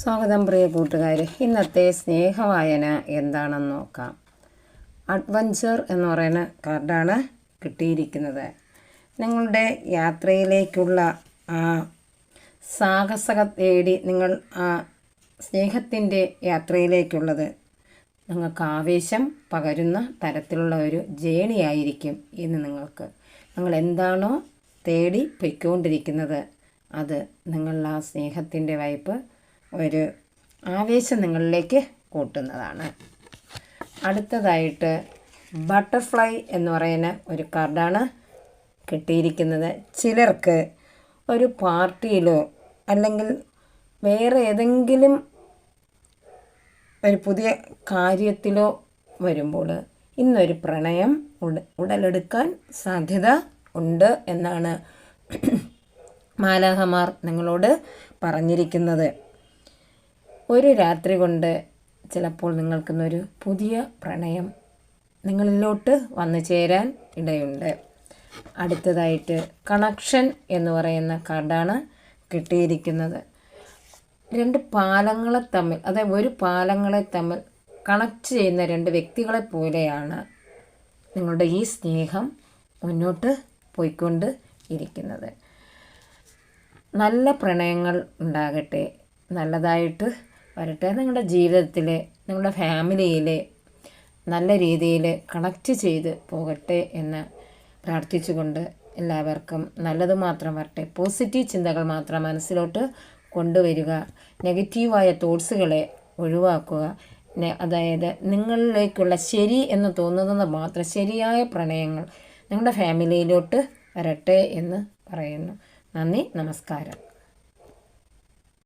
സ്വാഗതം പ്രിയ കൂട്ടുകാരെ. ഇന്നത്തെ സ്നേഹവായന എന്താണെന്ന് നോക്കാം. അഡ്വഞ്ചർ എന്ന് പറയുന്ന കാർഡാണ് കിട്ടിയിരിക്കുന്നത്. നിങ്ങളുടെ യാത്രയിലേക്കുള്ള ആ സാഹസക തേടി നിങ്ങൾ ആ സ്നേഹത്തിൻ്റെ യാത്രയിലേക്കുള്ളത് നിങ്ങൾക്ക് ആവേശം പകരുന്ന തരത്തിലുള്ള ഒരു ജേണി ആയിരിക്കും ഇന്ന് നിങ്ങൾക്ക്. നിങ്ങൾ എന്താണോ തേടി പൊയ്ക്കൊണ്ടിരിക്കുന്നത് അത് നിങ്ങളുടെ ആ സ്നേഹത്തിൻ്റെ വായ്പ് ഒരു ആവേശം നിങ്ങളിലേക്ക് കൂട്ടുന്നതാണ്. അടുത്തതായിട്ട് ബട്ടർഫ്ലൈ എന്ന് പറയുന്ന ഒരു കാർഡാണ് കിട്ടിയിരിക്കുന്നത്. ചിലർക്ക് ഒരു പാർട്ടിയിലോ അല്ലെങ്കിൽ വേറെ ഏതെങ്കിലും ഒരു പുതിയ കാര്യത്തിലോ വരുമ്പോൾ ഇന്നൊരു പ്രണയം ഉടലെടുക്കാൻ സാധ്യത ഉണ്ട് എന്നാണ് മാലാഖമാർ നിങ്ങളോട് പറഞ്ഞിരിക്കുന്നത്. ഒരു രാത്രി കൊണ്ട് ചിലപ്പോൾ നിങ്ങൾക്കിന്നൊരു പുതിയ പ്രണയം നിങ്ങളിലോട്ട് വന്നു ചേരാൻ ഇടയുണ്ട്. അടുത്തതായിട്ട് കണക്ഷൻ എന്ന് പറയുന്ന കാർഡാണ് കിട്ടിയിരിക്കുന്നത്. രണ്ട് പാലങ്ങളെ തമ്മിൽ, അതായത് ഒരു പാലങ്ങളെ തമ്മിൽ കണക്ട് ചെയ്യുന്ന രണ്ട് വ്യക്തികളെ പോലെയാണ് നിങ്ങളുടെ ഈ സ്നേഹം മുന്നോട്ട് പോയിക്കൊണ്ട് ഇരിക്കുന്നത്. നല്ല പ്രണയങ്ങൾ ഉണ്ടാകട്ടെ, നല്ലതായിട്ട് വരട്ടെ. നിങ്ങളുടെ ജീവിതത്തിൽ, നിങ്ങളുടെ ഫാമിലിയിൽ നല്ല രീതിയിൽ കണക്റ്റ് ചെയ്ത് പോകട്ടെ എന്ന് പ്രാർത്ഥിച്ചുകൊണ്ട് എല്ലാവർക്കും നല്ലത് മാത്രം വരട്ടെ. പോസിറ്റീവ് ചിന്തകൾ മാത്രം മനസ്സിലോട്ട് കൊണ്ടുവരിക. നെഗറ്റീവായ തോട്ട്സുകളെ ഒഴിവാക്കുക. അതായത് നിങ്ങളിലേക്കുള്ള ശരി എന്ന് തോന്നുന്നത് മാത്രം ശരിയായ പ്രണയങ്ങൾ നിങ്ങളുടെ ഫാമിലിയിലോട്ട് വരട്ടെ എന്ന് പറയുന്നു. നന്ദി, നമസ്കാരം.